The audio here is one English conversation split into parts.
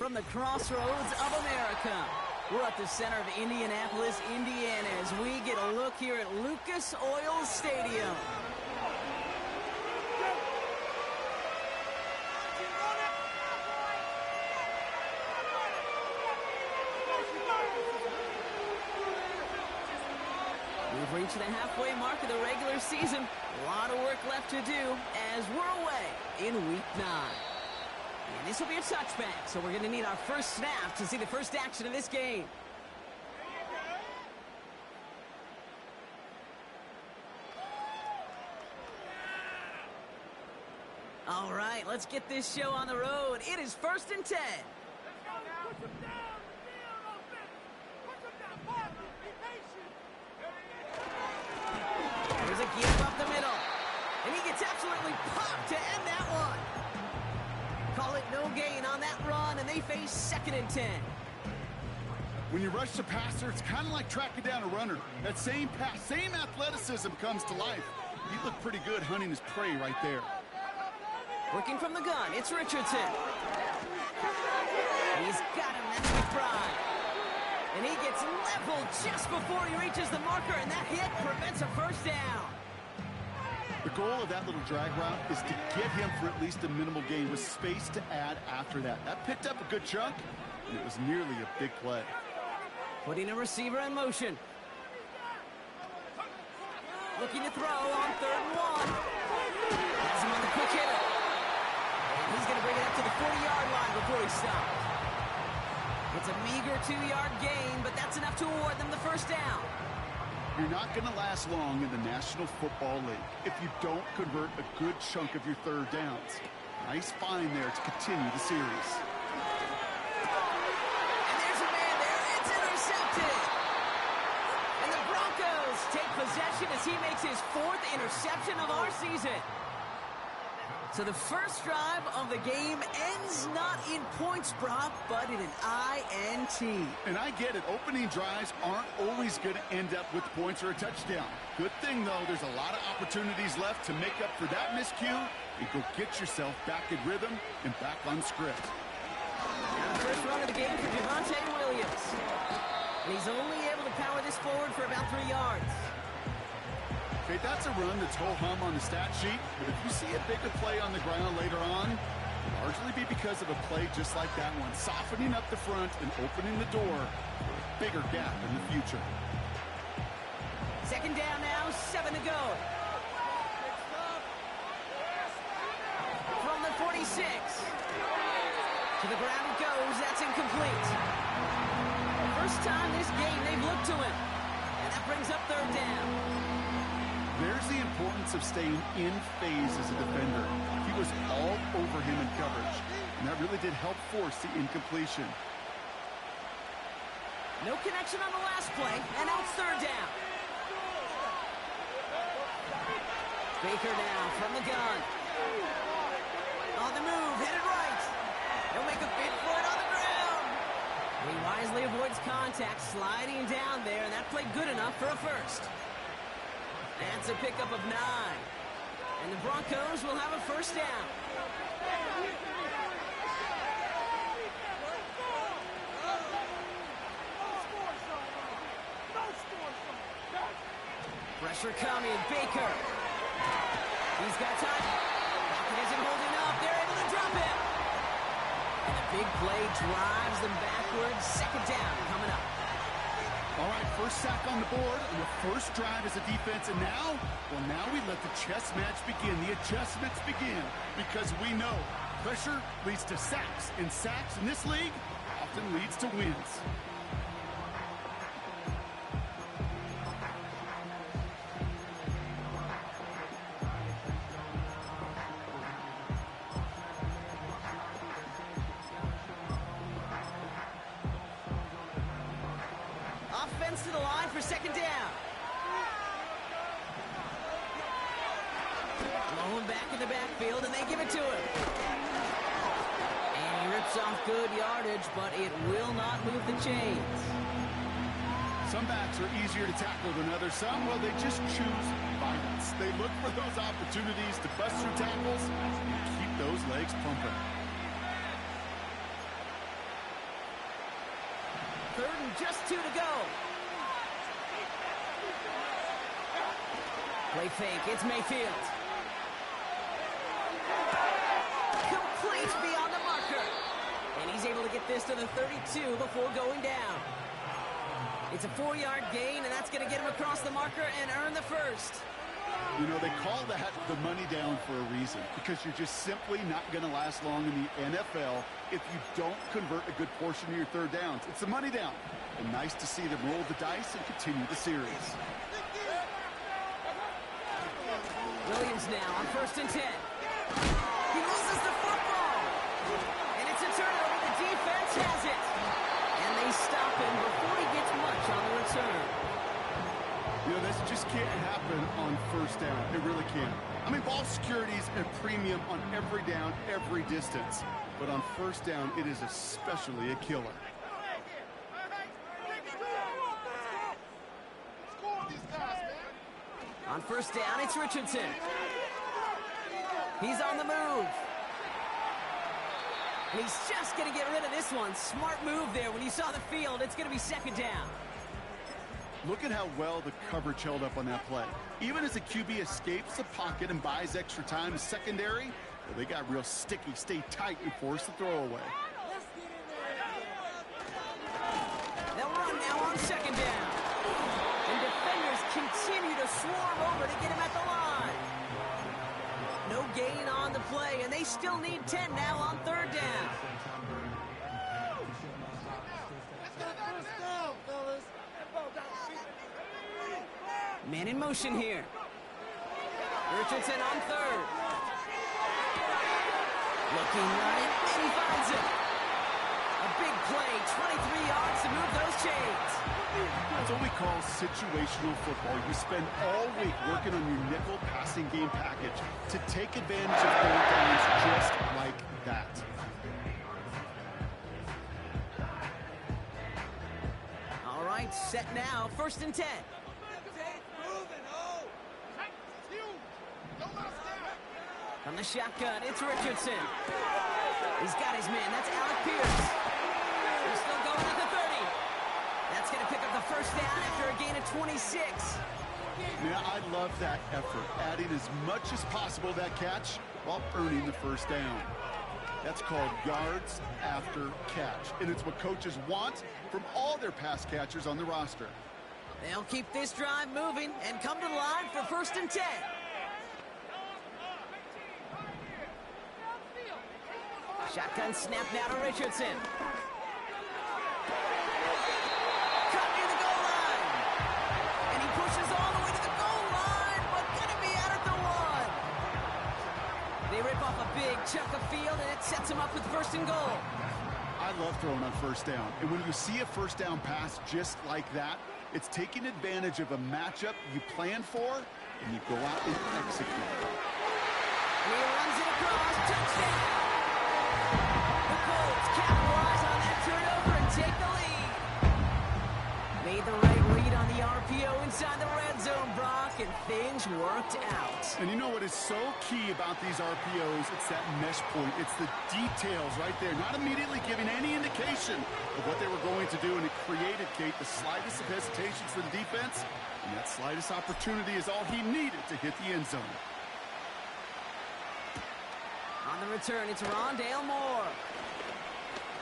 from the crossroads of America. We're at the center of Indianapolis, Indiana, as we get a look here at Lucas Oil Stadium. We've reached the halfway mark of the regular season. A lot of work left to do as we're away in Week 9. And this will be a touchback, so we're going to need our first snap to see the first action of this game. All right, let's get this show on the road. It is 1st and 10. There's a give up the middle. And he gets absolutely popped to end that one. Call it no gain on that run, and they face 2nd and 10. When you rush the passer, it's kind of like tracking down a runner. That same pass, same athleticism comes to life. He looked pretty good hunting his prey right there. Working from the gun, it's Richardson. He's got him, that's McBride. And he gets leveled just before he reaches the marker, and that hit prevents a first down. The goal of that little drag route is to get him for at least a minimal gain with space to add after that. That picked up a good chunk, and it was nearly a big play. Putting a receiver in motion. Looking to throw on 3rd and 1. Has him on the quick hitter. And he's going to bring it up to the 40-yard line before he stops. It's a meager 2-yard gain, but that's enough to award them the first down. You're not going to last long in the National Football League if you don't convert a good chunk of your 3rd downs. Nice find there to continue the series. And there's a man there. It's intercepted. And the Broncos take possession as he makes his 4th interception of our season. So the first drive of the game ends not in points, Brock, but in an INT. And I get it. Opening drives aren't always going to end up with points or a touchdown. Good thing, though, there's a lot of opportunities left to make up for that miscue and go get yourself back in rhythm and back on script. Now the first run of the game for Javonte Williams. And he's only able to power this forward for about 3 yards. Okay, that's a run that's ho-hum on the stat sheet, but if you see a bigger play on the ground later on, it'll largely be because of a play just like that one, softening up the front and opening the door for a bigger gap in the future. 2nd down now, 7 to go. From the 46. To the ground it goes, that's incomplete. First time this game they've looked to him, and that brings up 3rd down. There's the importance of staying in phase as a defender. He was all over him in coverage, and that really did help force the incompletion. No connection on the last play, and now it's 3rd down. Baker now from the gun. On the move, hit it right. He'll make a big for it on the ground. He wisely avoids contact, sliding down there, and that played good enough for a first. That's a pickup of 9. And the Broncos will have a first down. Pressure coming, Baker. He's got time. Pocket isn't holding up. They're able to drop it. And the big play drives them backwards. 2nd down coming up. All right, first sack on the board and the first drive as a defense. And now, well, now we let the chess match begin. The adjustments begin because we know pressure leads to sacks. And sacks in this league often leads to wins. Offense to the line for 2nd down. Blowing back in the backfield, and they give it to him. And he rips off good yardage, but it will not move the chains. Some backs are easier to tackle than others. Some, well, they just choose violence. They look for those opportunities to bust through tackles and keep those legs pumping. 3rd and just 2 to go. Play fake, it's Mayfield. Complete beyond the marker. And he's able to get this to the 32 before going down. It's a 4-yard gain, and that's going to get him across the marker and earn the first. You know, they call that the money down for a reason, because you're just simply not going to last long in the NFL if you don't convert a good portion of your 3rd downs. It's the money down. And nice to see them roll the dice and continue the series. Williams now on 1st and 10. He loses the football. And it's a turnover. The defense has it. And they stop him before he gets much on the return. You know, this just can't happen on 1st down. It really can't. I mean, ball security is a premium on every down, every distance. But on 1st down, it is especially a killer. On 1st down, it's Richardson. He's on the move. And he's just going to get rid of this one. Smart move there. When you saw the field, it's going to be 2nd down. Look at how well the coverage held up on that play. Even as a QB escapes the pocket and buys extra time to secondary, well, they got real sticky, stay tight, and force the throw away. They'll run now on 2nd down. And defenders continue to swarm over to get him at the line. No gain on the play, and they still need 10 now on 3rd down. Man in motion here. Richardson on 3rd. Looking right, and he finds it. A big play, 23 yards to move those chains. That's what we call situational football. You spend all week working on your nickel passing game package to take advantage of 3rd downs just like that. All right, set now, 1st and 10. From the shotgun, it's Richardson. He's got his man. That's Alec Pierce. He's still going at the 30. That's going to pick up the 1st down after a gain of 26. Yeah, I love that effort. Adding as much as possible to that catch while earning the 1st down. That's called yards after catch. And it's what coaches want from all their pass catchers on the roster. They'll keep this drive moving and come to the line for 1st and 10. Shotgun snap now to Richardson. Cut near the goal line. And he pushes all the way to the goal line, but gonna be out at the 1. They rip off a big chunk of field, and it sets him up with 1st and goal. I love throwing on 1st down. And when you see a 1st down pass just like that, it's taking advantage of a matchup you plan for, and you go out and execute. He runs it across. Touchdown! The Colts capitalize on that turnover and take the lead. Made the right read on the RPO inside the red zone, Brock, and things worked out. And you know what is so key about these RPOs? It's that mesh point. It's the details right there, not immediately giving any indication of what they were going to do, and it created, Kate, the slightest of hesitations for the defense, and that slightest opportunity is all he needed to hit the end zone. On the return, it's Rondale Moore.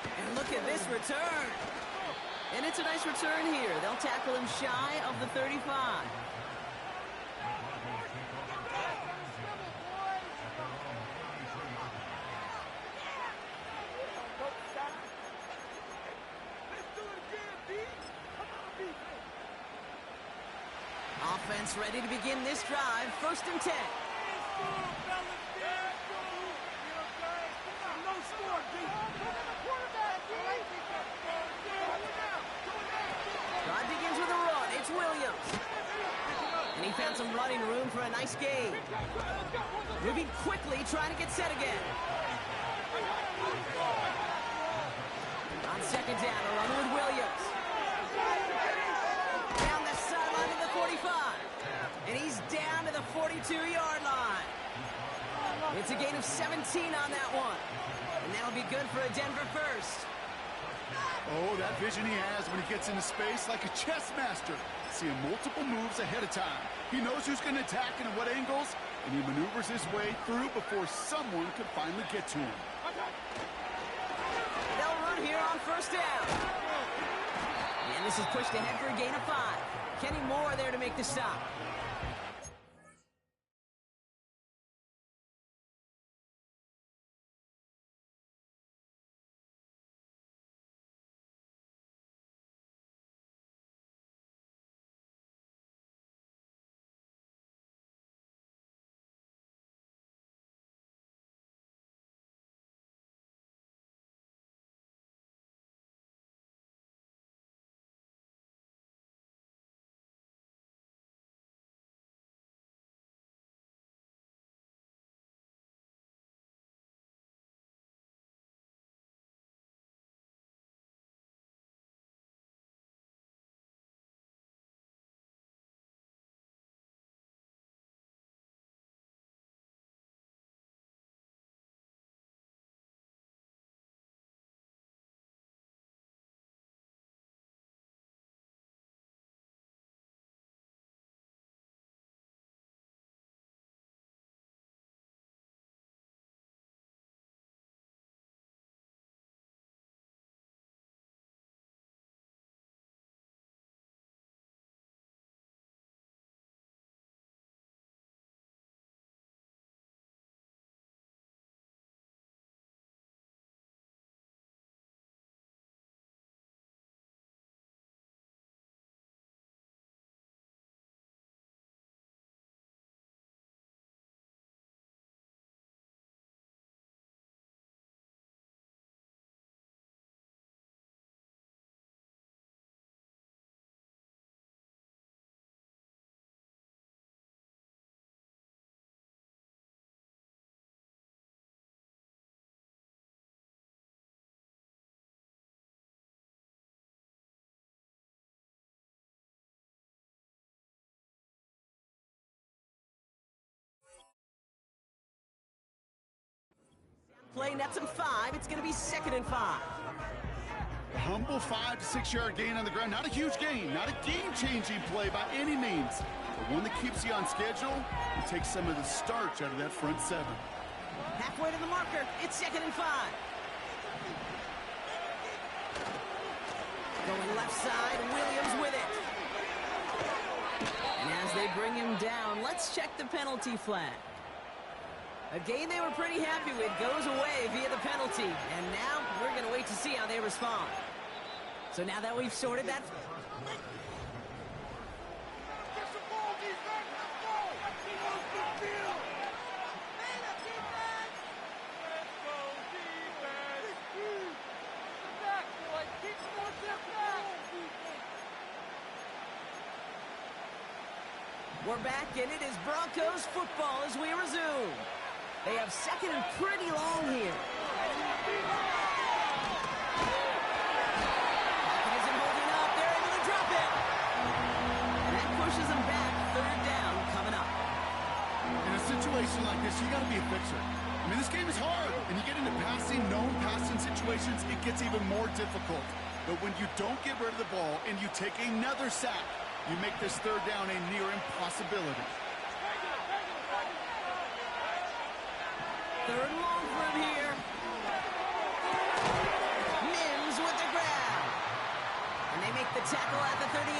And look at this return. And it's a nice return here. They'll tackle him shy of the 35. Offense ready to begin this drive. 1st and 10. Drive begins with a run. It's Williams. And he found some running room for a nice gain. Moving quickly, trying to get set again. On 2nd down, a run with Williams. Down the sideline to the 45. And he's down to the 42-yard line. It's a gain of 17 on that one. And that'll be good for a Denver 1st. Oh, that vision he has when he gets into space like a chess master, seeing multiple moves ahead of time. He knows who's going to attack and at what angles, and he maneuvers his way through before someone can finally get to him. They'll run here on first down. And this is pushed ahead for a gain of 5. Kenny Moore there to make the stop. Play nets him 5. It's going to be 2nd and 5. A humble 5 to 6 yard gain on the ground. Not a huge gain, not a game-changing play by any means, but one that keeps you on schedule and takes some of the starch out of that front 7. Halfway to the marker. It's 2nd and 5. Going left side, Williams with it. And as they bring him down, let's check the penalty flag. A game they were pretty happy with goes away via the penalty. And now we're going to wait to see how they respond. So now that we've sorted that... We're back, and it is Broncos football as we resume. They have 2nd and pretty long here. Pocket isn't holding up. They're able to drop it. And that pushes them back. 3rd down coming up. In a situation like this, you got to be a fixer. I mean, this game is hard, and you get into known passing situations, it gets even more difficult. But when you don't get rid of the ball and you take another sack, you make this 3rd down a near impossibility. 3rd and long for him here. Mims with the grab. And they make the tackle at the 38.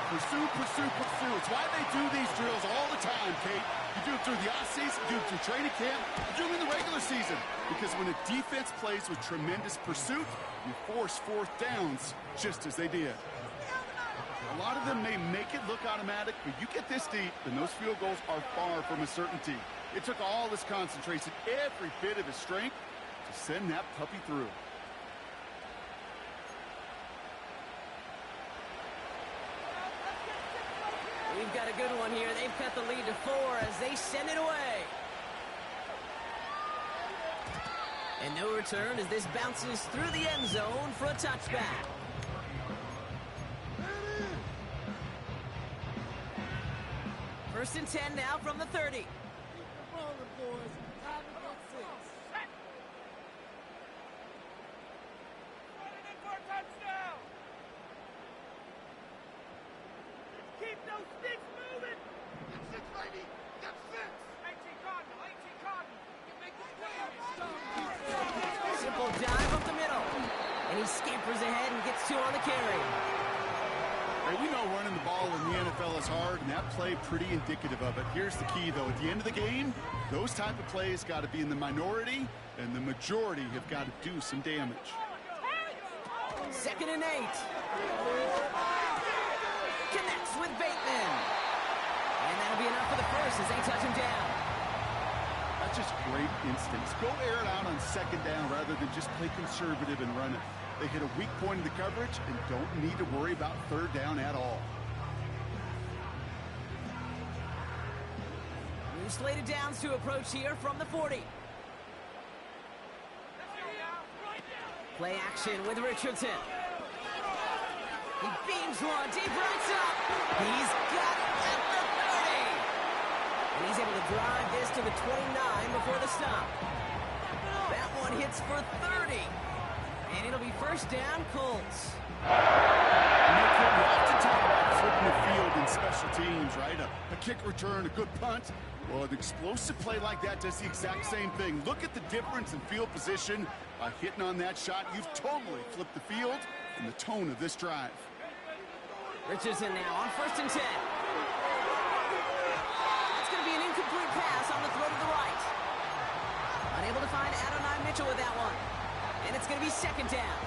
Pursue, pursue, pursue. It's why they do these drills all the time, Kate. You do it through the offseason, you do it through training camp, you do it in the regular season. Because when a defense plays with tremendous pursuit, you force 4th downs just as they did. A lot of them may make it look automatic, but you get this deep, and those field goals are far from a certainty. It took all his concentration, every bit of his strength, to send that puppy through. We've got a good one here. They've cut the lead to 4 as they send it away. And no return as this bounces through the end zone for a touchback. First and 10 now from the 30. Jumpers ahead and gets 2 on the carry. Hey, we know running the ball in the NFL is hard, and that play pretty indicative of it. Here's the key, though. At the end of the game, those type of plays got to be in the minority, and the majority have got to do some damage. 2nd and 8. Connects with Bateman. And that'll be enough for the first as they touch him down. That's just great instincts. Go air it out on 2nd down rather than just play conservative and run it. They hit a weak point in the coverage and don't need to worry about 3rd down at all. New slated downs to approach here from the 40. Play action with Richardson. He beams one deep right side. He's got it at the 30. And he's able to drive this to the 29 before the stop. That one hits for 30. And it'll be 1st down, Colts. We have to talk about flipping the field in special teams, right? A kick return, a good punt. Well, an explosive play like that does the exact same thing. Look at the difference in field position. By hitting on that shot, you've totally flipped the field and the tone of this drive. Richardson now on 1st and 10. That's going to be an incomplete pass on the throw to the right. Unable to find Adonai Mitchell with that one. And it's going to be 2nd down.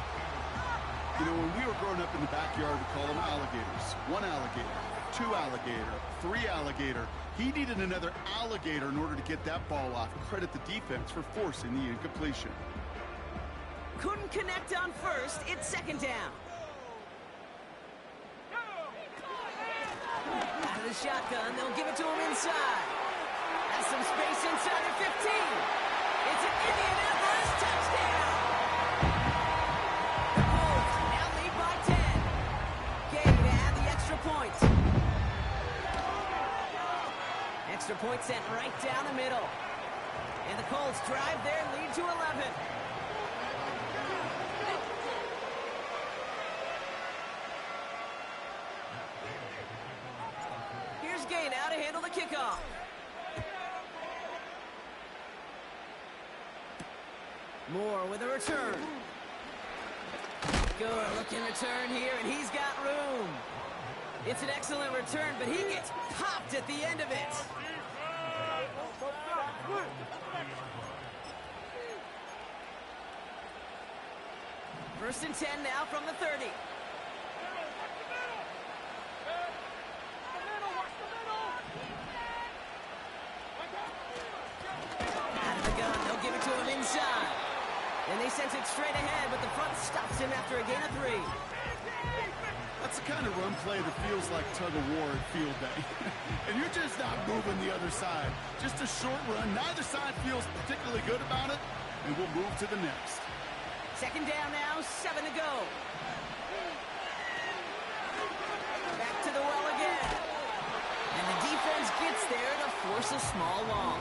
You know, when we were growing up in the backyard, we call them alligators. 1 alligator, 2 alligator, 3 alligator. He needed another alligator in order to get that ball off. Credit the defense for forcing the incompletion. Couldn't connect on 1st. It's 2nd down. Out of the shotgun, they'll give it to him inside. Has some space inside at 15. It's an Indianapolis touchdown. The Colts now lead by 10. Gay to add the extra point. Extra point sent right down the middle. And the Colts drive their lead to 11. Here's Gay now to handle the kickoff. Moore with a return. Good looking return here, and he's got room. It's an excellent return, but he gets popped at the end of it. First and 10 now from the 30. Out of the gun, they'll give it to him inside. And they sent it straight ahead, but the front stops him after a gain of 3. That's the kind of run play that feels like tug-of-war at field day. And you're just not moving the other side. Just a short run. Neither side feels particularly good about it, and we'll move to the next. 2nd down now, 7 to go. Back to the well again. And the defense gets there to force a small loss.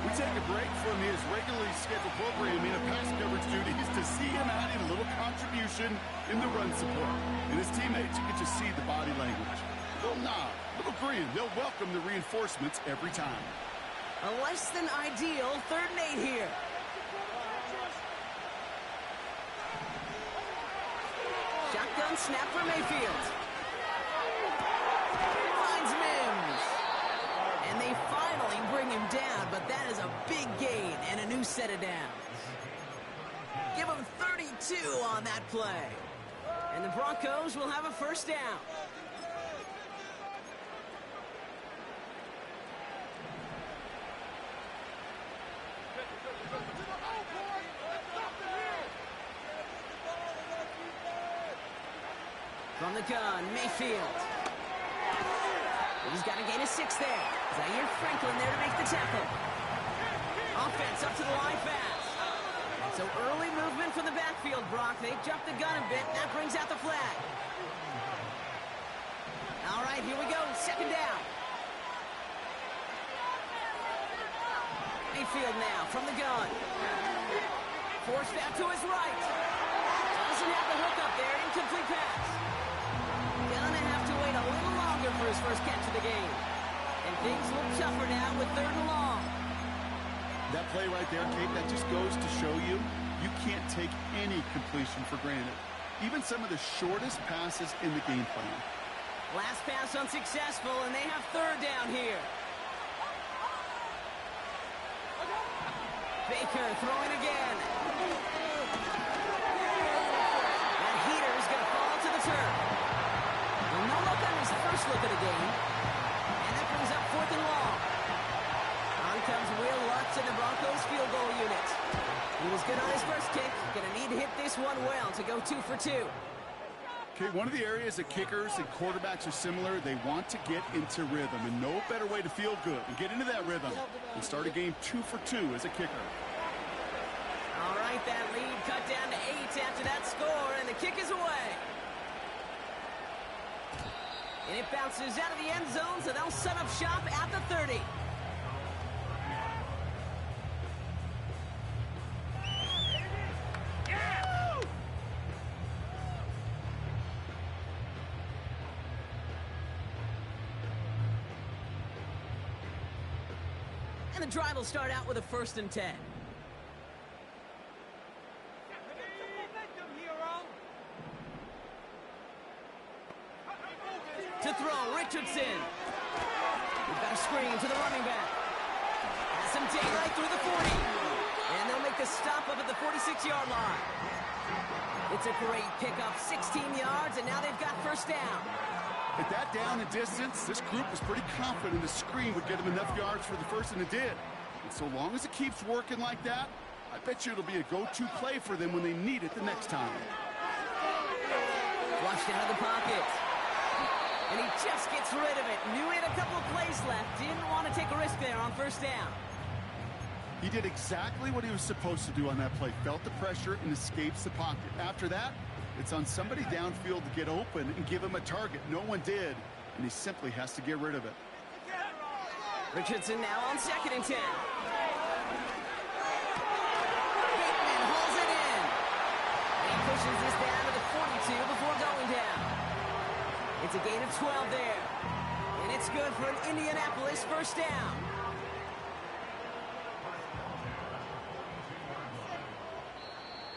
We take a break from his regularly scheduled programming of pass coverage duties to see him adding a little contribution in the run support. And his teammates, you can just see the body language. Little nod, little grin. They'll welcome the reinforcements every time. A less than ideal 3rd and 8 here. Shotgun snap for Mayfield. Finds Mims. And they finally bring him down, but that is a big gain and a new set of downs. Give him 32 on that play. And the Broncos will have a 1st down. From the gun, Mayfield. He's got a gain of 6 there. Zaire Franklin there to make the tackle. Offense up to the line fast. So early movement from the backfield, Brock. They jumped the gun a bit. That brings out the flag. All right, here we go. 2nd down. Mayfield now from the gun. Forced out to his right. Doesn't have the hook up there. Incomplete pass. Gonna have to wait a little longer for his first catch of the game. And things look tougher now with 3rd and long. That play right there, Kate, that just goes to show you You can't take any completion for granted, even some of the shortest passes in the game plan. Last pass unsuccessful, and they have third down here. Baker throwing again. That heater is going to fall to the turf. Well, no look on his first look of the game. And that brings up 4th and long. On comes Will Lutz in the Broncos field goal unit. He was good on his first kick. Going to need to hit this one well to go 2 for 2. Okay, one of the areas that kickers and quarterbacks are similar, they want to get into rhythm, and no better way to feel good and get into that rhythm and start a game 2 for 2 as a kicker. All right, that lead cut down to 8 after that score, and the kick is away. And it bounces out of the end zone, so they'll set up shop at the 30. And the drive will start out with a 1st and 10. To throw, Richardson. We've got a screen to the running back. Has some daylight through the 40. And they'll make the stop up at the 46-yard line. It's a great pickup, 16 yards, and now they've got 1st down. At that down and distance, this group was pretty confident the screen would get them enough yards for the 1st, and it did. And so long as it keeps working like that, I bet you it'll be a go-to play for them when they need it the next time. Flushed out of the pocket. And he just gets rid of it. Knew he had a couple of plays left. Didn't want to take a risk there on 1st down. He did exactly what he was supposed to do on that play. Felt the pressure and escapes the pocket. After that, it's on somebody downfield to get open and give him a target. No one did, and he simply has to get rid of it. Richardson now on 2nd and 10. Bateman hauls it in. He pushes this down to the 42 before going down. It's a gain of 12 there. And it's good for an Indianapolis 1st down.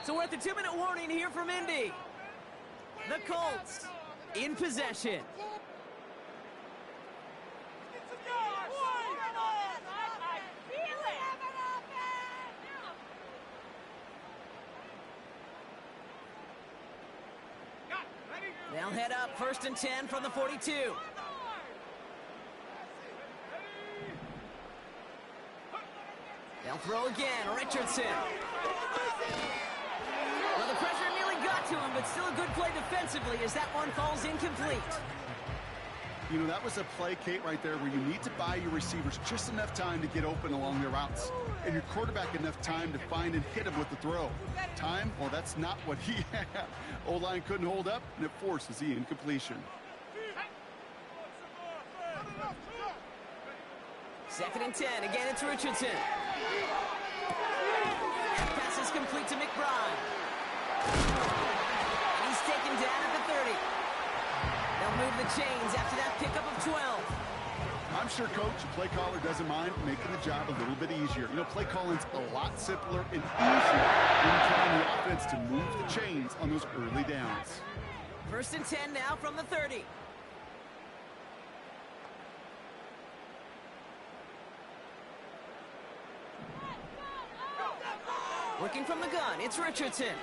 So we're at the 2-minute warning here from Indy. The Colts in possession. They'll head up 1st and 10 from the 42. They'll throw again, Richardson. Well, the pressure nearly got to him, but still a good play defensively as that one falls incomplete. You know, that was a play, Kate, right there where you need to buy your receivers just enough time to get open along their routes. And your quarterback enough time to find and hit him with the throw. Time? Well, that's not what he had. O-line couldn't hold up, and it forces the incompletion. 2nd and 10. Again, it's Richardson. That pass is complete to McBride. And he's taken down at the 30. They'll move the chains after that pickup of 12. I'm sure Coach, the play caller, doesn't mind making the job a little bit easier. You know, play calling's a lot simpler and easier when you're trying the offense to move the chains on those early downs. 1st and 10 now from the 30. Working from the gun, it's Richardson.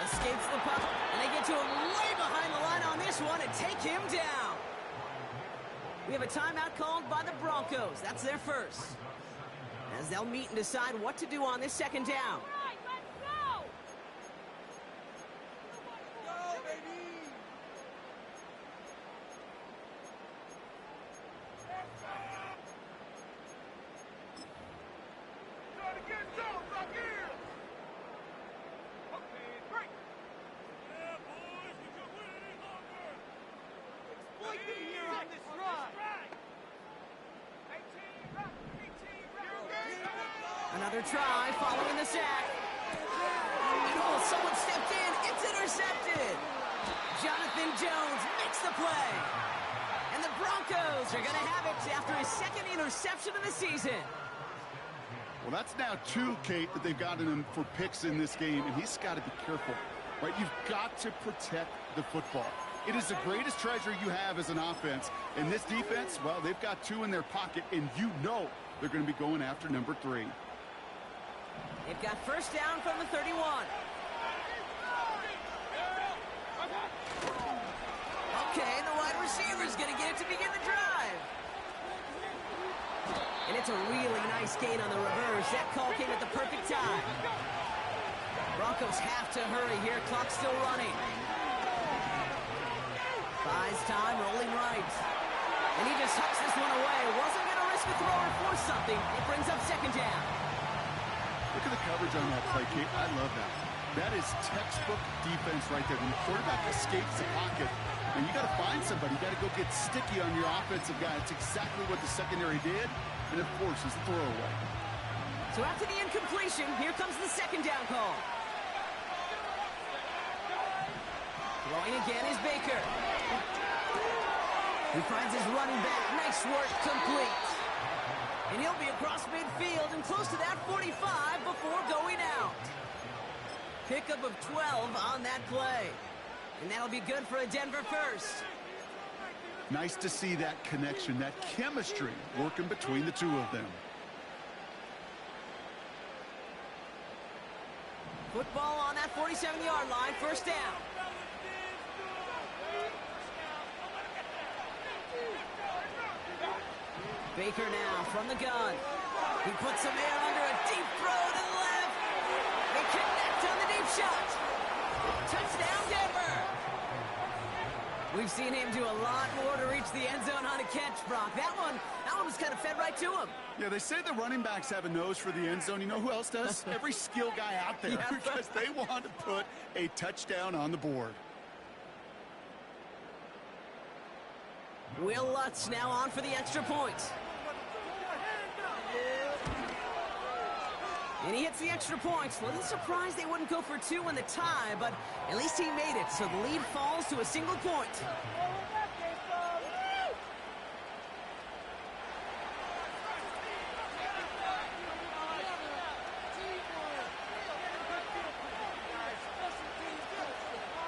Escapes the puck, and they get to him way behind the line on this one and take him down. We have a timeout called by the Broncos. That's their first. As they'll meet and decide what to do on this 2nd down. Another try following the sack. Oh, someone stepped in. It's intercepted. Jonathan Jones makes the play. And the Broncos are going to have it after his 2nd interception of the season. Well, that's now two, Kate, that they've gotten him for picks in this game, and he's got to be careful, right? You've got to protect the football. It is the greatest treasure you have as an offense. And this defense, well, they've got two in their pocket, and you know they're going to be going after number 3. They've got first down from the 31. Okay, the wide receiver's going to get it to begin the drive. And it's a really nice gain on the reverse. That call came at the perfect time. Broncos have to hurry here. Clock's still running. Buys time, rolling right. And he just hucks this one away. Wasn't going to risk a throw or force something. It brings up second down. Look at the coverage on that play, Kate. I love that. That is textbook defense right there. When the quarterback escapes the pocket, and you got to find somebody. You got to go get sticky on your offensive guy. It's exactly what the secondary did, and it forces the throwaway. So after the incompletion, here comes the second down call. Throwing again is Baker. He finds his running back. Nice work, complete. And he'll be across midfield and close to that 45 before going out. Pickup of 12 on that play. And that'll be good for a Denver first. Nice to see that connection, that chemistry working between the two of them. Football on that 47-yard line, first down. Baker now from the gun. He puts some air under a deep throw to the left. They connect on the deep shot. Touchdown, Denver. We've seen him do a lot more to reach the end zone on a catch, Brock. That one was kind of fed right to him. Yeah, they say the running backs have a nose for the end zone. You know who else does? Every skill guy out there, yeah, because they want to put a touchdown on the board. Will Lutz now on for the extra point. And he hits the extra point. A little surprised they wouldn't go for 2 in the tie, but at least he made it, so the lead falls to a single point.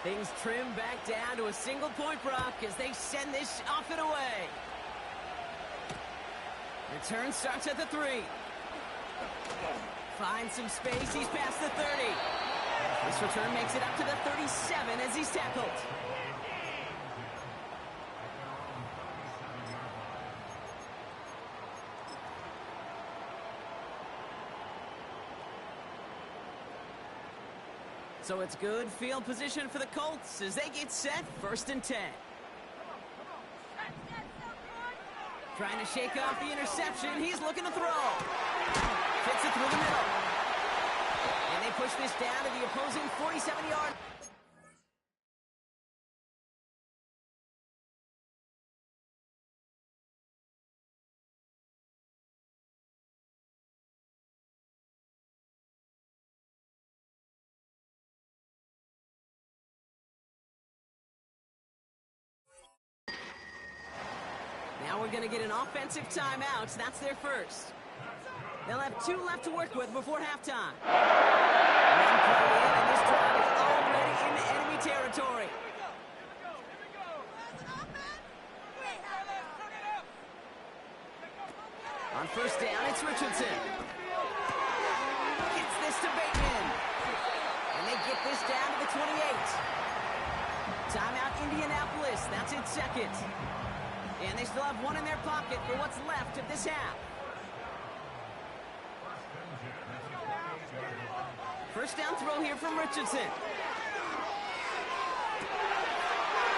Things trim back down to a single point, Brock, as they send this off and away. Return starts at the 3. Finds some space. He's past the 30. This return makes it up to the 37 as he's tackled. So it's good field position for the Colts as they get set, 1st and 10. Trying to shake off the interception. He's looking to throw. Fits it through the middle. And they push this down to the opposing 47-yard. Now we're going to get an offensive timeout. That's their first. They'll have 2 left to work with before halftime. One play in, and this drive is already into enemy territory. On first down, it's Richardson. Gets this to Bateman. And they get this down to the 28. Timeout, Indianapolis. That's its second. And they still have 1 in their pocket for what's left of this half. First down throw here from Richardson.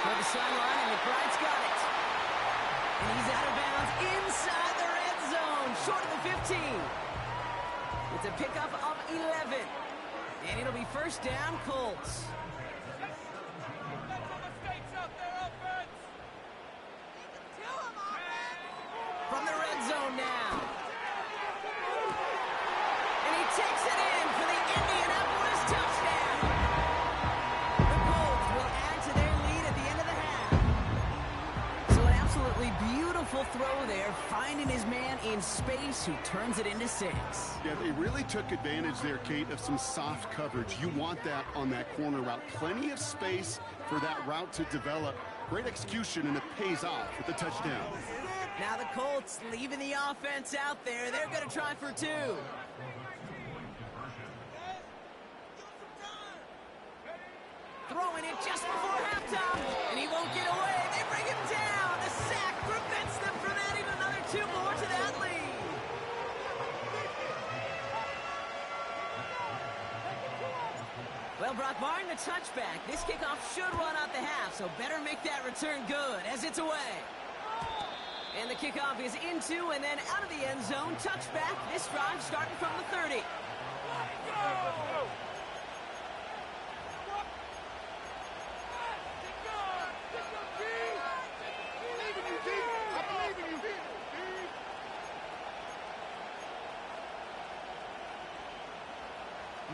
For the sideline, and McBride's got it. And he's out of bounds inside the red zone, short of the 15. It's a pickup of 11. And it'll be first down, Colts. From the red zone now. And he takes it in for the Indianapolis touchdown. The Colts will add to their lead at the end of the half. So an absolutely beautiful throw there, finding his man in space who turns it into 6. Yeah, they really took advantage there, Kate, of some soft coverage. You want that on that corner route. Plenty of space for that route to develop. Great execution, and it pays off with the touchdown. Now the Colts leaving the offense out there. They're going to try for 2. Throwing it just before halftime, and he won't get away. They bring him down. The sack prevents them from adding another 2 more to that lead. Well, Brock, barring the touchback, this kickoff should run out the half, so better make that return good as it's away. And the kickoff is into and then out of the end zone. Touchback. This drive starting from the 30.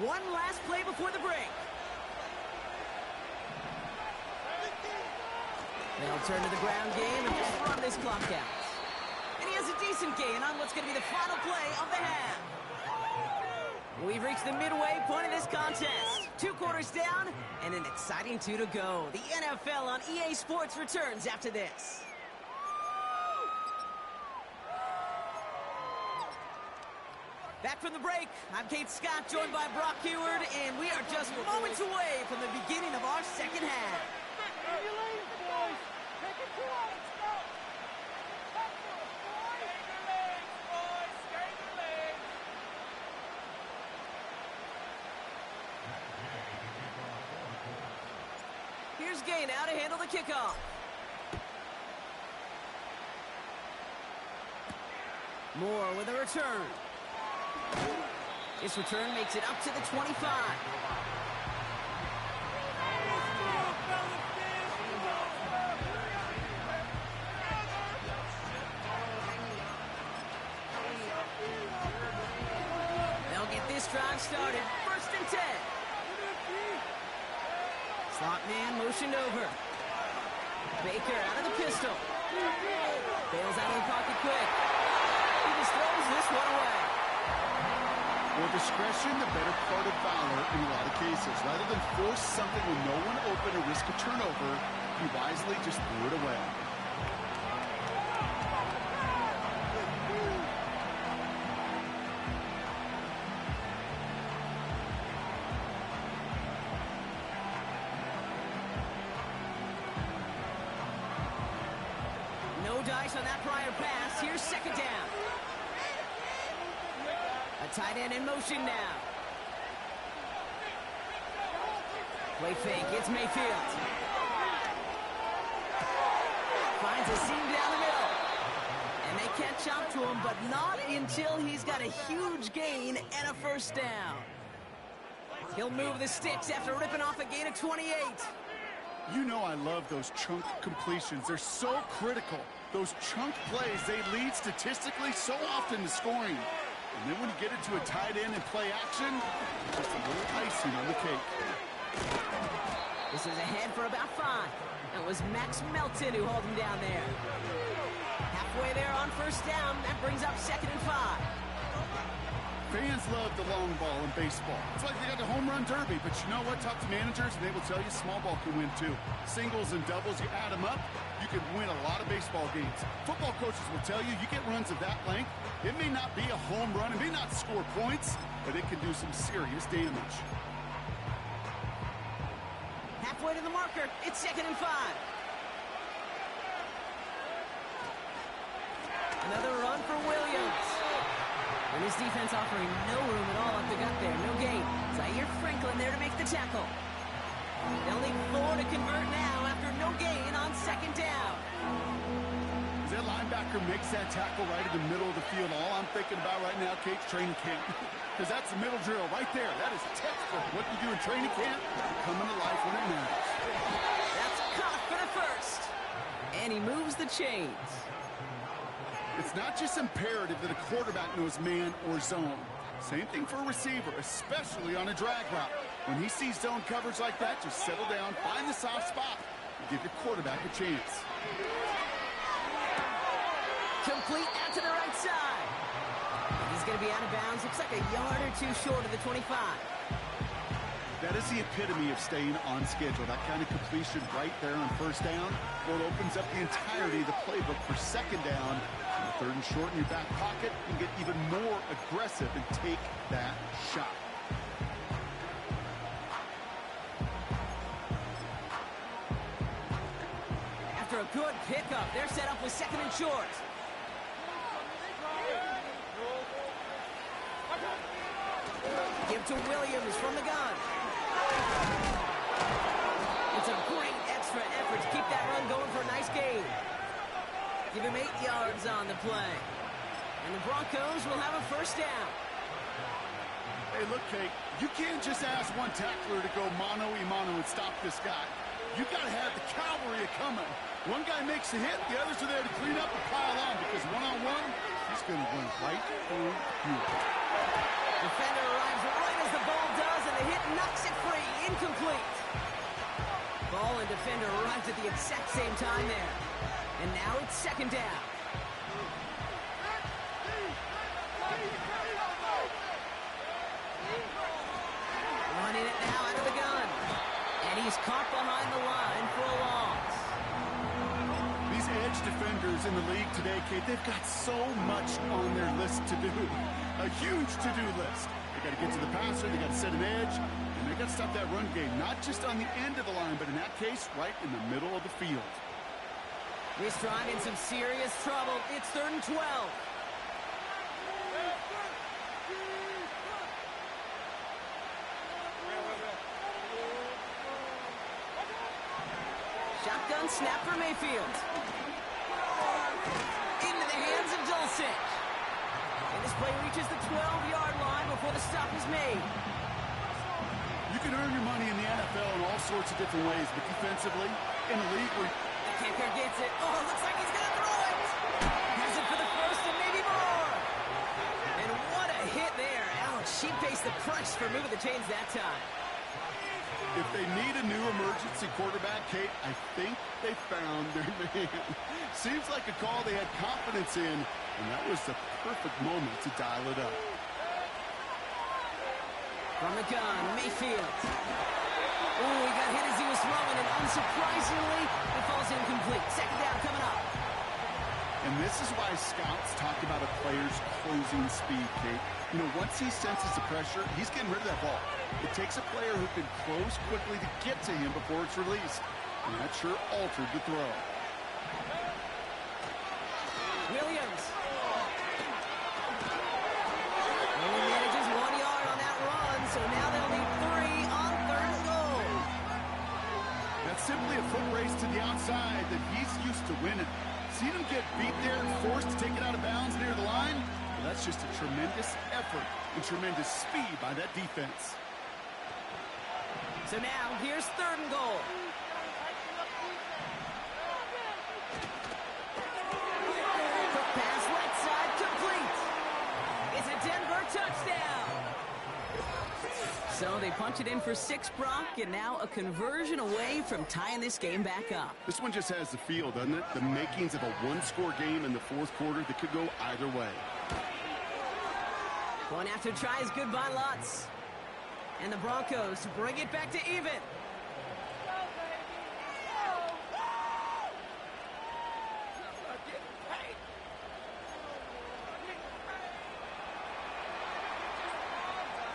One last play before the break. They'll turn to the ground game and just run this clock out. And he has a decent gain on what's going to be the final play of the half. We've reached the midway point of this contest. 2 quarters down and an exciting 2 to go. The NFL on EA Sports returns after this. Back from the break, I'm Kate Scott, joined by Brock Heward, and we are just moments away from the beginning of our second half. Here's Gain out to handle the kickoff. Moore with a return. This return makes it up to the 25. They'll get this drive started. 1st and 10. Slot man motioned over. Baker out of the pistol. Bails out of the pocket quick. He just throws this one away. Well, discretion, the better part of valor in a lot of cases. Rather than force something with no one open or risk a turnover, he wisely just threw it away. No dice on that prior pass. Here's 2nd down. A tight end in motion now. Play fake, it's Mayfield. Finds a seam down the middle. And they catch up to him, but not until he's got a huge gain and a 1st down. He'll move the sticks after ripping off a gain of 28. You know I love those chunk completions. They're so critical. Those chunk plays, they lead statistically so often to scoring. And then when you get into a tight end and play action, just a little icing on the cake. This is ahead for about 5. It was Max Melton who hauled him down there. Halfway there on 1st down. That brings up 2nd and 5. Fans love the long ball in baseball. It's like they got the home run derby, but you know what? Talk to managers, and they will tell you small ball can win too. Singles and doubles, you add them up, you can win a lot of baseball games. Football coaches will tell you, you get runs of that length, it may not be a home run, it may not score points, but it can do some serious damage. Halfway to the marker, it's 2nd and 5. Another run for Williams. And his defense offering no room at all up the gut there. No gain. Zaire Franklin there to make the tackle. They'll need 4 to convert now after no gain on 2nd down. As that linebacker makes that tackle right in the middle of the field, all I'm thinking about right now, Kate's training camp. Because that's the middle drill right there. That is textbook. What you do in training camp, coming to life when it matters. That's caught for the 1st. And he moves the chains. It's not just imperative that a quarterback knows man or zone. Same thing for a receiver, especially on a drag route. When he sees zone coverage like that, just settle down, find the soft spot, and give your quarterback a chance. Complete out to the right side. He's going to be out of bounds. Looks like a yard or two short of the 25. That is the epitome of staying on schedule. That kind of completion right there on first down. Well, it opens up the entirety of the playbook for second down. And third and short in your back pocket, you can get even more aggressive and take that shot. After a good pickup, they're set up with second and short. Give to Williams from the gun. It's a great extra effort to keep that run going for a nice gain. Give him 8 yards on the play. And the Broncos will have a first down. Hey, look, Kate, you can't just ask one tackler to go mano-a-mano and stop this guy. You got to have the cavalry coming. One guy makes a hit, the others are there to clean up and pile on, because one-on-one, he's going to run right through you. Defender arrives right as the ball does, and the hit knocks it free. Incomplete. Ball and defender arrived at the exact same time there. And now it's second down. Running it now out of the gun. And he's caught behind the line for a loss. These edge defenders in the league today, Kate, they've got so much on their list to do. A huge to-do list. They got to get to the passer, they got to set an edge, and they got to stop that run game, not just on the end of the line, but in that case, right in the middle of the field. This drive in some serious trouble. It's 3rd and 12. Shotgun snap for Mayfield. Into the hands of Dulcich. And this play reaches the 12-yard line before the stop is made. You can earn your money in the NFL in all sorts of different ways, but defensively, in a league where... The kicker gets it. Oh, looks like he's going to throw it. Has it for the first and maybe more. And what a hit there. Ouch, she faced the price for moving the chains that time. If they need a new emergency quarterback, Kate, I think they found their man. Seems like a call they had confidence in, and that was the perfect moment to dial it up. From the gun, Mayfield. Oh, he got hit as he was throwing, and unsurprisingly, it falls incomplete. Second down coming up. And this is why scouts talk about a player's closing speed, Kate. You know, once he senses the pressure, he's getting rid of that ball. It takes a player who can close quickly to get to him before it's released. And that sure altered the throw. Williams. Only manages 1 yard on that run, so now they'll need 3 on 3rd and goal. That's simply a foot race to the outside that he's used to winning. See him get beat there and forced to take it out of bounds near the line? Well, that's just a tremendous effort and tremendous speed by that defense. So now, here's 3rd and goal. Quick pass, right side, complete. It's a Denver touchdown. So they punch it in for 6, Brock, and now a conversion away from tying this game back up. This one just has the feel, doesn't it? The makings of a one-score game in the 4th quarter that could go either way. Going after tries good by Lutz. And the Broncos bring it back to even.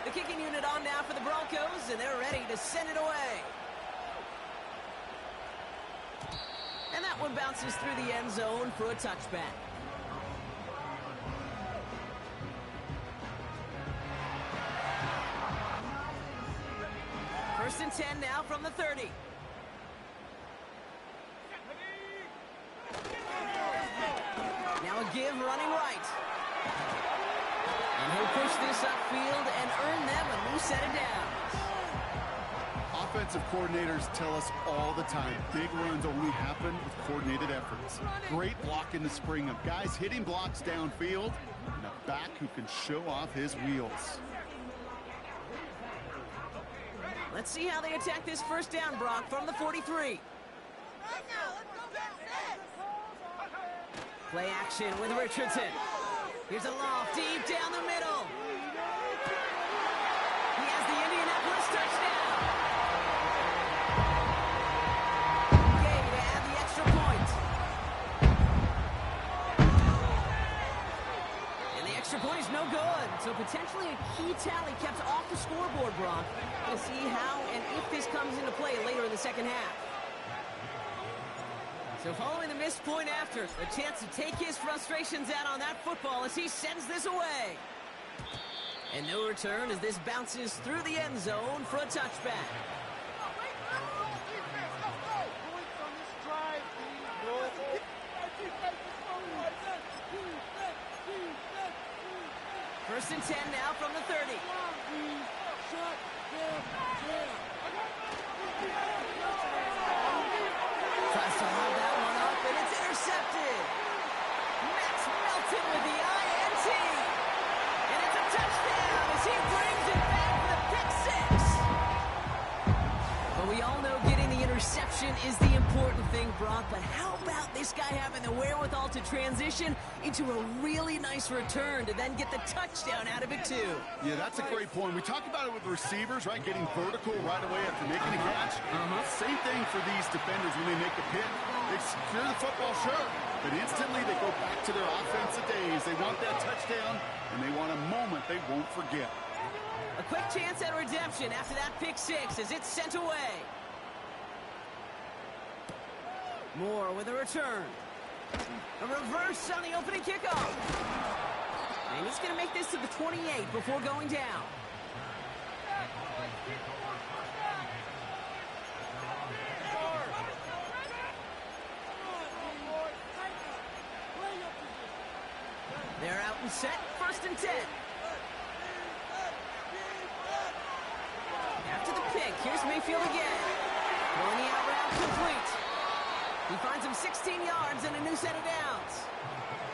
The kicking unit on now for the Broncos, and they're ready to send it away. And that one bounces through the end zone for a touchback. First and 10 now from the 30. Now a give running right. And he'll push this upfield and earn them a new set of downs. Offensive coordinators tell us all the time, big runs only happen with coordinated efforts. Great block in the spring of guys hitting blocks downfield and a back who can show off his wheels. Let's see how they attack this first down, Brock, from the 43. Play action with Richardson. Here's a loft deep down the middle. He has the Indianapolis touchdown. Okay, to add the extra point. And the extra point is no good. So potentially a key tally kept off the scoreboard, Brock. To see how and if this comes into play later in the second half. So following the missed point after, a chance to take his frustrations out on that football as he sends this away. And no return as this bounces through the end zone for a touchback. First and 10 now from the 30. Tries to hold that one up, and it's intercepted. Max Melton with the INT. And it's a touchdown as he brings it back for the pick six. But we all know getting the interception is the important thing, Brock. But how about this guy having the wherewithal to transition into a really nice return to then get the touchdown out of it, too? Yeah, that's a great point. We talk about it with receivers, right? Getting vertical right away after making a catch. Same thing for these defenders when they make a pick. They secure the football, sure, but instantly they go back to their offensive days. They want that touchdown, and they want a moment they won't forget. A quick chance at redemption after that pick six as it's sent away. Moore with a return. A reverse on the opening kickoff. And he's going to make this to the 28 before going down. They're out and set. First and 10. After the pick, here's Mayfield again. Throwing the out route complete. He finds him 16 yards and a new set of downs.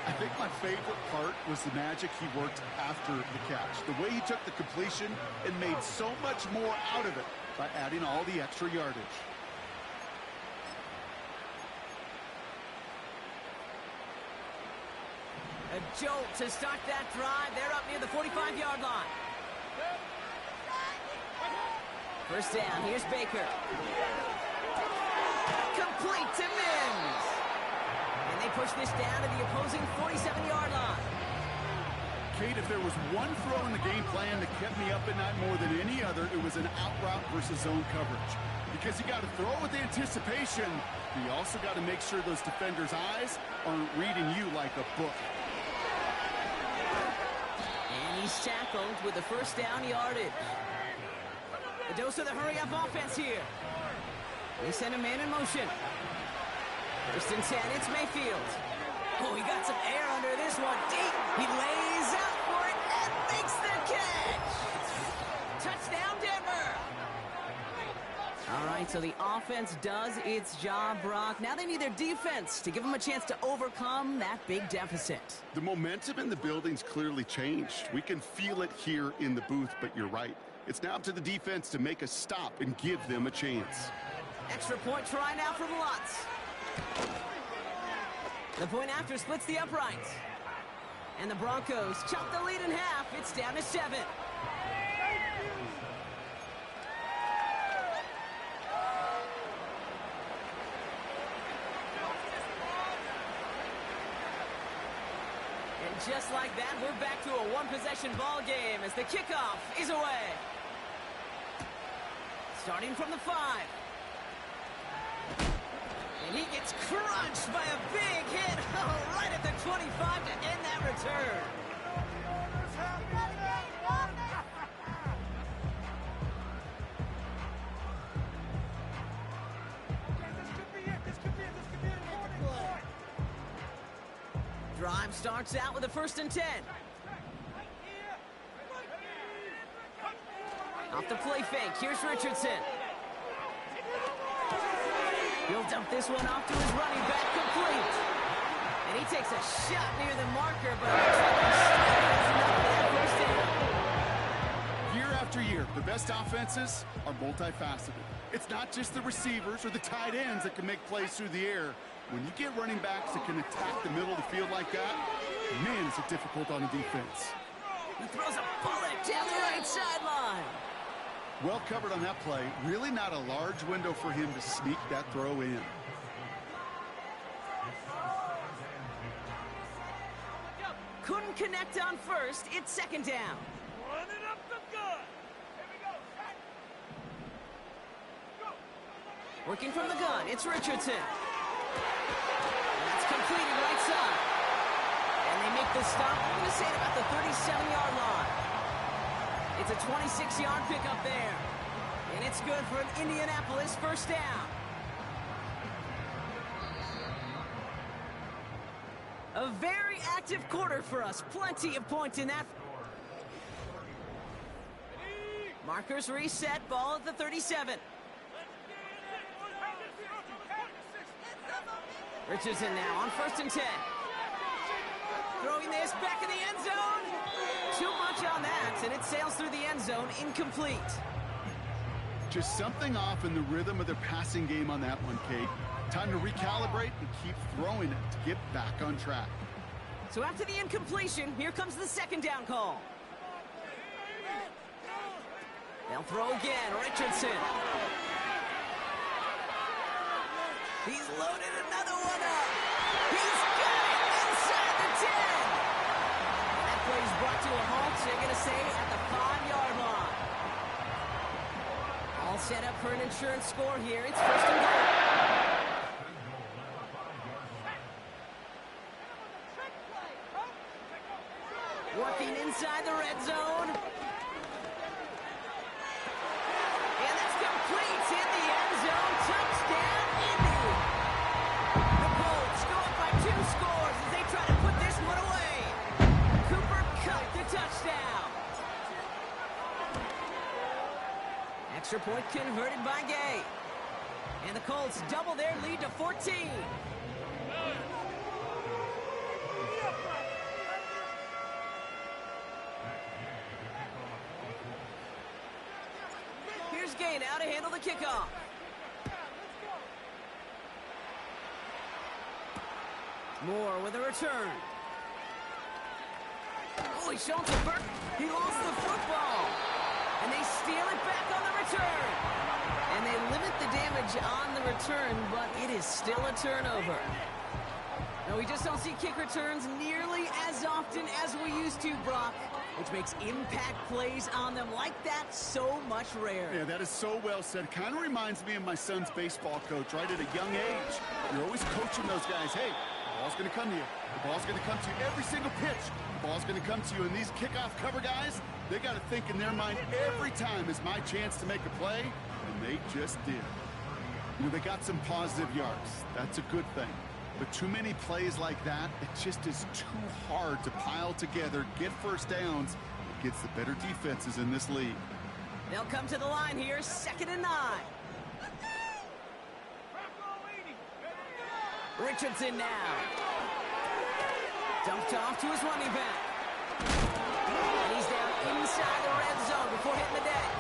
I think my favorite part was the magic he worked after the catch. The way he took the completion and made so much more out of it by adding all the extra yardage. A jolt to start that drive. They're up near the 45-yard line. First down, here's Baker. Complete to Mims. And they push this down to the opposing 47-yard line. Kate, if there was one throw in the game plan that kept me up at night more than any other, it was an out route versus zone coverage. Because you got to throw with anticipation, but you also got to make sure those defenders' eyes aren't reading you like a book. And he's tackled with the first down yardage. A dose of the hurry-up offense here. They send a man in motion. First and 10, it's Mayfield. Oh, he got some air under this one. Deep. He lays out for it and makes the catch. Touchdown, Denver. All right, so the offense does its job, Brock. Now they need their defense to give them a chance to overcome that big deficit. The momentum in the building's clearly changed. We can feel it here in the booth, but you're right. It's now up to the defense to make a stop and give them a chance. Extra point try now from Lutz. The point after splits the uprights. And the Broncos chop the lead in half. It's down to 7. And just like that, we're back to a one-possession ball game as the kickoff is away. Starting from the 5. And he gets crunched by a big hit right at the 25 to end that return. Drive starts out with a first and 10. Off the play fake, here's Richardson. He'll dump this one off to his running back, complete. And he takes a shot near the marker, but Year after year, the best offenses are multifaceted. It's not just the receivers or the tight ends that can make plays through the air. When you get running backs that can attack the middle of the field like that, man, is it difficult on the defense. He throws a bullet down the right sideline. Well covered on that play. Really not a large window for him to sneak that throw in. Couldn't connect on first. It's second down. Running up the gun. Here we go. Working from the gun, it's Richardson. That's completed right side. And they make the stop, I'm going to say, at about the 37-yard line. It's a 26-yard pickup there. And it's good for an Indianapolis first down. A very active quarter for us. Plenty of points in that. Markers reset, ball at the 37. Richardson now on 1st and 10. Throwing this back in the end zone. Too much on that, and it sails through the end zone, incomplete. Just something off in the rhythm of their passing game on that one, Kate. Time to recalibrate and keep throwing it to get back on track. So after the incompletion, here comes the second down call. They'll throw again, Richardson. He's loaded another one up. He's got it inside the 10. And that play is brought to a halt, so you're going to say at the 5-yard line. All set up for an insurance score here. It's 1st and goal. Working inside the red zone. And that's complete in the end zone. Touchdown, Indy. The Colts go up by 2 scores as they try to put this one away. Cooper Kupp the touchdown. Extra point converted by Gay. And the Colts double their lead to 14. Here's Gay now to handle the kickoff. Moore with a return. Oh, he's shown some burn. He lost the football. And they steal it back on the return. And they limit the damage on the return, but it is still a turnover. Now, we just don't see kick returns nearly as often as we used to, Brock, which makes impact plays on them like that so much rarer. Yeah, that is so well said. Kind of reminds me of my son's baseball coach, right at a young age. You're always coaching those guys. Hey, the ball's going to come to you. The ball's going to come to you every single pitch. The ball's going to come to you. And these kickoff cover guys, they got to think in their mind every time is my chance to make a play, and they just did. You know, they got some positive yards. That's a good thing. But too many plays like that, it just is too hard to pile together, get first downs. It gets the better defenses in this league. They'll come to the line here, 2nd and 9. Richardson now. Dumped off to his running back. And he's down inside the red zone before hitting the deck.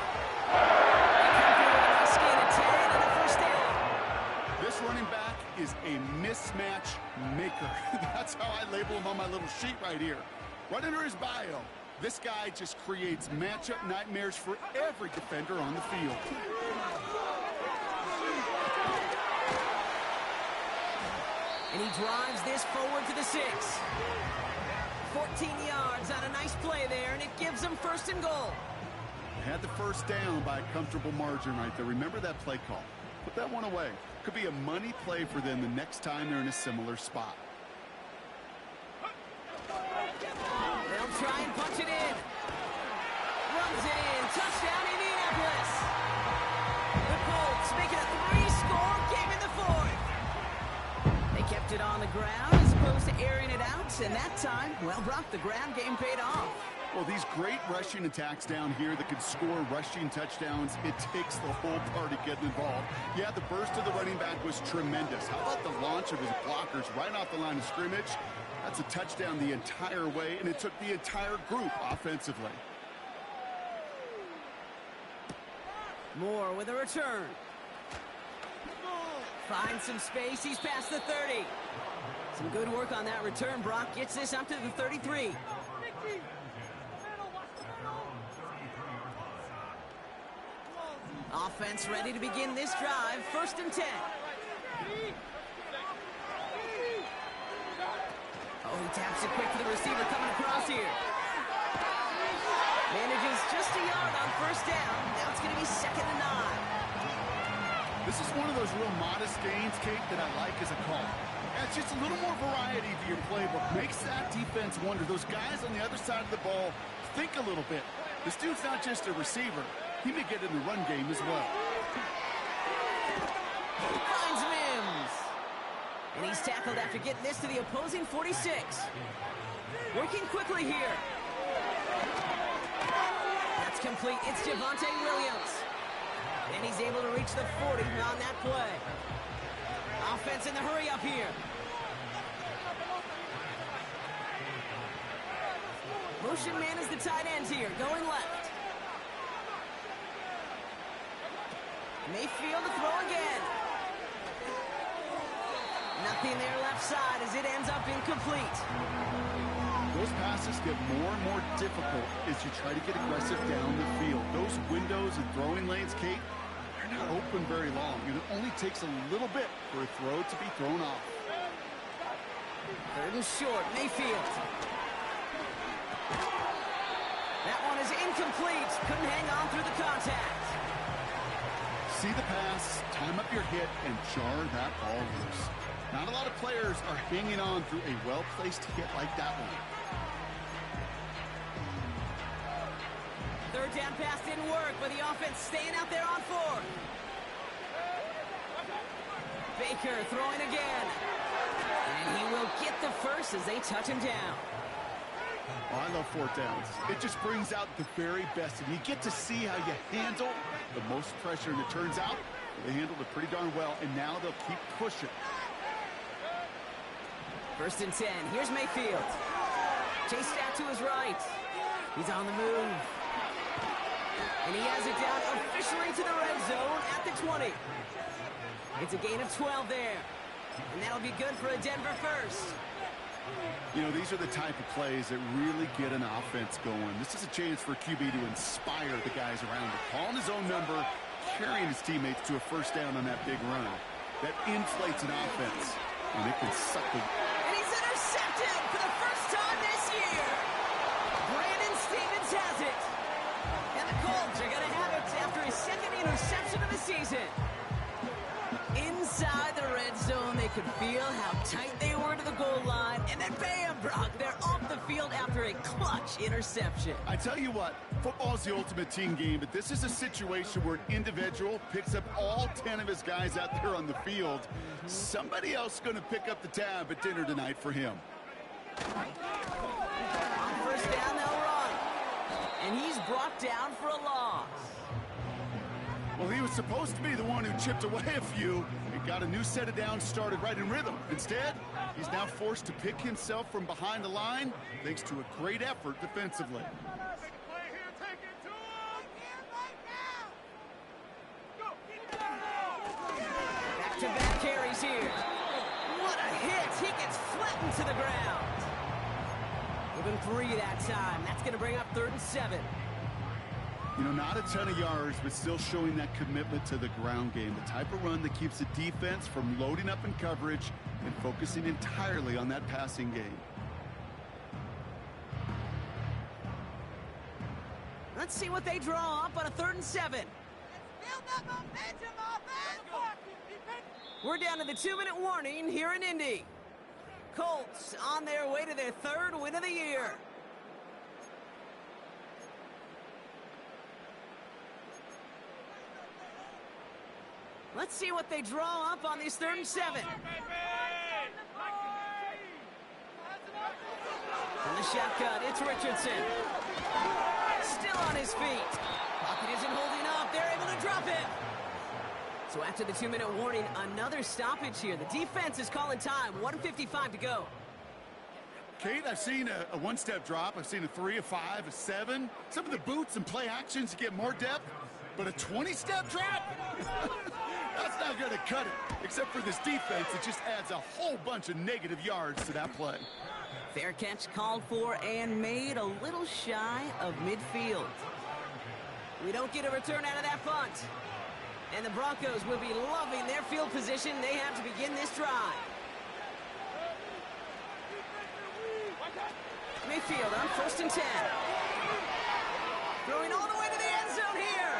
They come through with a nice gain of 10 and a first down. This running back is a mismatch maker. That's how I label him on my little sheet right here. Right under his bio, this guy just creates matchup nightmares for every defender on the field. And he drives this forward to the 6. 14 yards on a nice play there, and it gives them 1st and goal. They had the first down by a comfortable margin right there. Remember that play call. Put that one away. Could be a money play for them the next time they're in a similar spot. They'll try and punch it in. Runs it in. Touchdown, Indianapolis. The Colts make it a 3-score game in the 4th. They kept it on the ground as opposed to airing it out, and that time, well, Brock, the ground game paid off. Well, these great rushing attacks down here that can score rushing touchdowns, it takes the whole party getting involved. Yeah, the burst of the running back was tremendous. How about the launch of his blockers right off the line of scrimmage? That's a touchdown the entire way, and it took the entire group offensively. Moore with a return. Finds some space. He's past the 30. Some good work on that return. Brock gets this up to the 33. Offense ready to begin this drive. 1st and 10. Oh, he taps it quick to the receiver coming across here. Manages just a yard on 1st down. Now it's going to be 2nd and 9. This is one of those real modest gains, Kate, that I like as a call. Adds just a little more variety to your playbook. Makes that defense wonder. Those guys on the other side of the ball think a little bit. This dude's not just a receiver. He may get in the run game as well. Finds Mims. And he's tackled after getting this to the opposing 46. Working quickly here. That's complete. It's Javonte Williams. And he's able to reach the 40 on that play. Offense in the hurry up here. Motion man is the tight end here, going left. Mayfield to throw again. Nothing there left side as it ends up incomplete. Those passes get more and more difficult as you try to get aggressive down the field. Those windows and throwing lanes, Kate, they're not open very long. And it only takes a little bit for a throw to be thrown off. 3rd and short, Mayfield. That one is incomplete. Couldn't hang on through the contact. See the pass, time up your hit, and jar that ball loose. Not a lot of players are hanging on through a well-placed hit like that one. 3rd down pass didn't work, but the offense staying out there on 4th. Baker throwing again. And he will get the first as they touch him down. Oh, I love 4th downs. It just brings out the very best. And you get to see how you handle the most pressure. And it turns out they handled it pretty darn well. And now they'll keep pushing. 1st and 10. Here's Mayfield. Chased out to his right. He's on the move. And he has it down officially to the red zone at the 20. It's a gain of 12 there. And that'll be good for a Denver first. You know, these are the type of plays that really get an offense going. This is a chance for QB to inspire the guys around him. Calling his own number, carrying his teammates to a 1st down on that big run. That inflates an offense, and it can suck the... And he's intercepted for the first time this year. Brandon Stevens has it. And the Colts are going to have it after his 2nd interception of the season. Inside the red zone, they could feel how tight they were to the goal line. And then bam, Brock, they're off the field after a clutch interception. I tell you what, football is the ultimate team game, but this is a situation where an individual picks up all 10 of his guys out there on the field. Somebody else is going to pick up the tab at dinner tonight for him. On 1st down, they'll run. And he's brought down for a loss. Well, he was supposed to be the one who chipped away a few and got a new set of downs started right in rhythm. Instead, he's now forced to pick himself from behind the line thanks to a great effort defensively. Back-to-back carries here. What a hit. He gets flattened to the ground. Give him 3 that time. That's going to bring up 3rd and 7. You know, not a ton of yards, but still showing that commitment to the ground game. The type of run that keeps the defense from loading up in coverage and focusing entirely on that passing game. Let's see what they draw up on a 3rd and 7. We're down to the 2-minute warning here in Indy. Colts on their way to their 3rd win of the year. Let's see what they draw up on these 3rd and 7. From the shotgun, it's Richardson. Still on his feet. Pocket isn't holding up. They're able to drop it. So after the 2-minute warning, another stoppage here. The defense is calling time. 1:55 to go. Kate, I've seen a 1-step drop. I've seen a 3, a 5, a 7. Some of the boots and play actions get more depth, but a 20-step drop? That's not going to cut it. Except for this defense, it just adds a whole bunch of negative yards to that play. Fair catch called for and made a little shy of midfield. We don't get a return out of that punt. And the Broncos will be loving their field position they have to begin this drive. Mayfield on 1st and 10. Throwing all the way to the end zone here.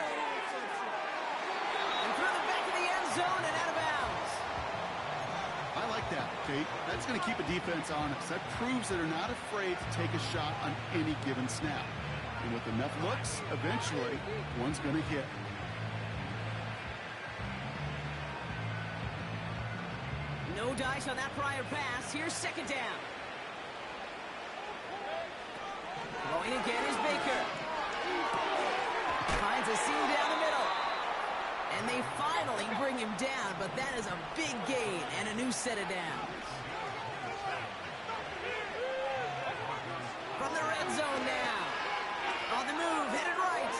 And through the back of the end zone and out of bounds. I like that, Kate. That's going to keep a defense honest. That proves that they're not afraid to take a shot on any given snap. And with enough looks, eventually, one's going to hit. No dice on that prior pass. Here's 2nd down. Going again is Baker. Finds a seam down the middle. And they finally bring him down, but that is a big gain and a new set of downs. From the red zone now. On the move, headed right.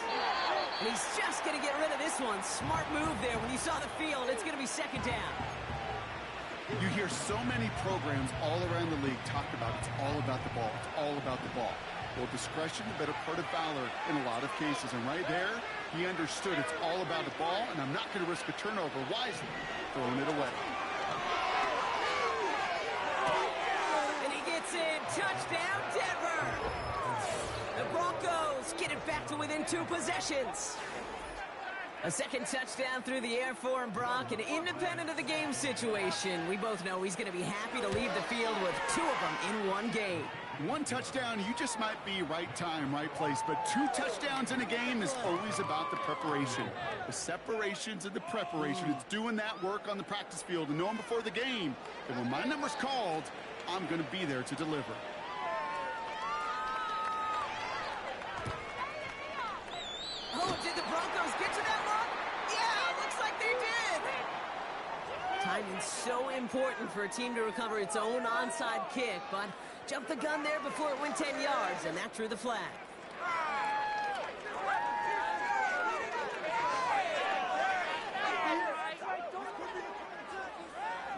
And he's just going to get rid of this one. Smart move there. When you saw the field, it's going to be 2nd down. You hear so many programs all around the league talk about it's all about the ball. It's all about the ball. Well, discretion, the better part of valor in a lot of cases. And right there, he understood it's all about the ball, and I'm not going to risk a turnover wisely, throwing it away. And he gets in. Touchdown, Denver. The Broncos get it back to within 2 possessions. A 2nd touchdown through the air for him, Brock, and independent of the game situation, we both know he's going to be happy to leave the field with 2 of them in one game. 1 touchdown, you just might be right time, right place. But 2 touchdowns in a game is always about the preparation. The separations and the preparation. It's doing that work on the practice field and knowing before the game that when my number's called, I'm going to be there to deliver. Oh, did the Broncos get to that one? Yeah, looks like they did. Timing's so important for a team to recover its own onside kick, but jumped the gun there before it went 10 yards, and that drew the flag.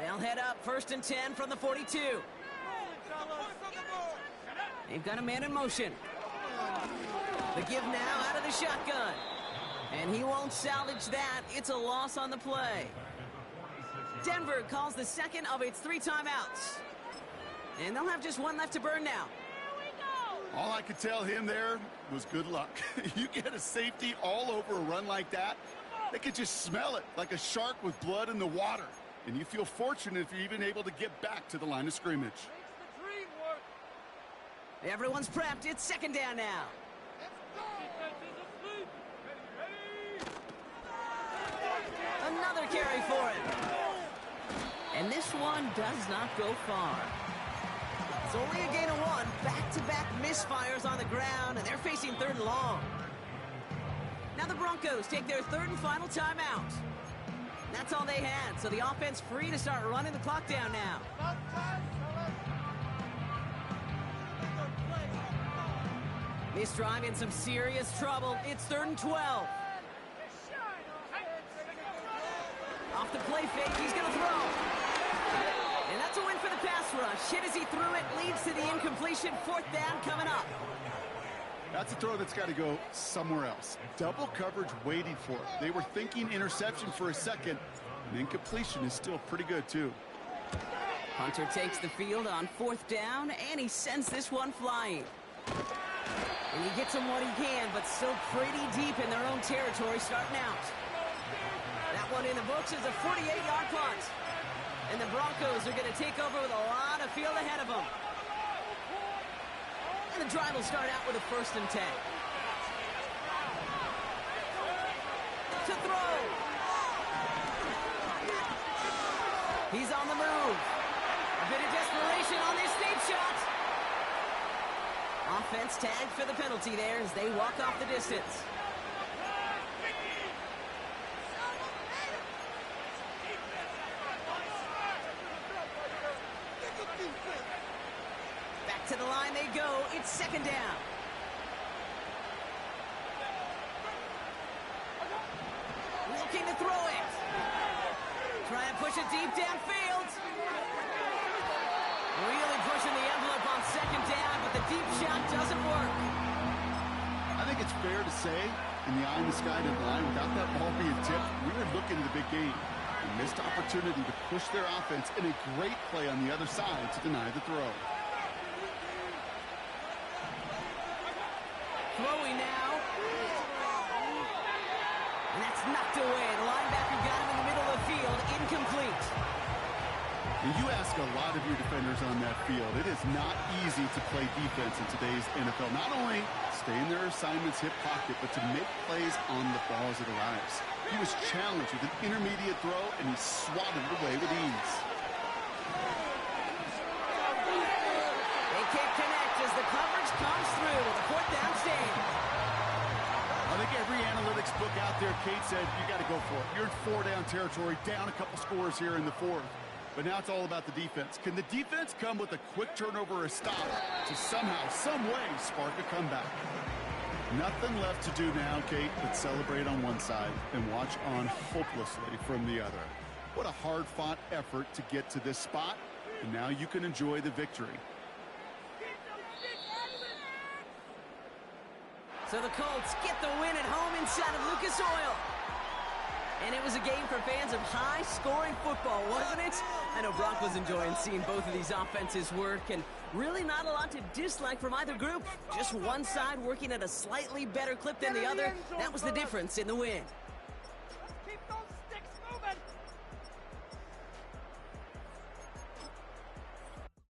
They'll head up 1st and 10 from the 42. They've got a man in motion. The give now out of the shotgun. And he won't salvage that. It's a loss on the play. Denver calls the 2nd of its 3 timeouts. And they'll have just 1 left to burn now. All I could tell him there was good luck. You get a safety all over a run like that, they could just smell it like a shark with blood in the water. And you feel fortunate if you're even able to get back to the line of scrimmage. Everyone's prepped. It's 2nd down now. Another carry for him. And this one does not go far. It's only a gain of 1. Back-to-back misfires on the ground, and they're facing 3rd and long. Now the Broncos take their 3rd and final timeout. That's all they had, so the offense free to start running the clock down now. This drive in some serious trouble. It's 3rd and 12. Off the play fake, he's going to throw. And that's a win for the pass rush. Hit as he threw it, leads to the incompletion. 4th down coming up. That's a throw that's got to go somewhere else. Double coverage waiting for it. They were thinking interception for a second, and incompletion is still pretty good, too. Hunter takes the field on 4th down, and he sends this one flying. And he gets him what he can, but still pretty deep in their own territory starting out. That one in the books is a 48-yard punt. And the Broncos are going to take over with a lot of field ahead of them. And the drive will start out with a 1st and 10. To throw. He's on the move. A bit of desperation on the escape shot. Offense tagged for the penalty there as they walk off the distance. Back to the line they go. It's 2nd down. Looking to throw it. Trying to push it deep downfield. Really pushing the envelope on second down, but the deep shot doesn't work. I think it's fair to say, in the eye-in-the-sky line, without that ball being tipped, we were looking at the big game. A missed opportunity to push their offense and a great play on the other side to deny the throw. Throwing now. And that's knocked away. The linebacker got him in the middle of the field. Incomplete. And you ask a lot of your defenders on that field. It is not easy to play defense in today's NFL. Not only stay in their assignment's hip pocket, but to make plays on the ball as it arrives. He was challenged with an intermediate throw, and he swatted it away with ease. They can't connect as the coverage comes through with a fourth down stand. I think every analytics book out there, Kate, said you got to go for it. You're in four-down territory, down a couple scores here in the fourth. But now it's all about the defense. Can the defense come with a quick turnover or a stop to somehow, some way, spark a comeback? Nothing left to do now, Kate, but celebrate on one side and watch on hopelessly from the other. What a hard-fought effort to get to this spot, and now you can enjoy the victory. So the Colts get the win at home inside of Lucas Oil. And it was a game for fans of high-scoring football, wasn't it? I know Brock was enjoying seeing both of these offenses work, and really not a lot to dislike from either group. Just one side working at a slightly better clip than the other. That was the difference in the win.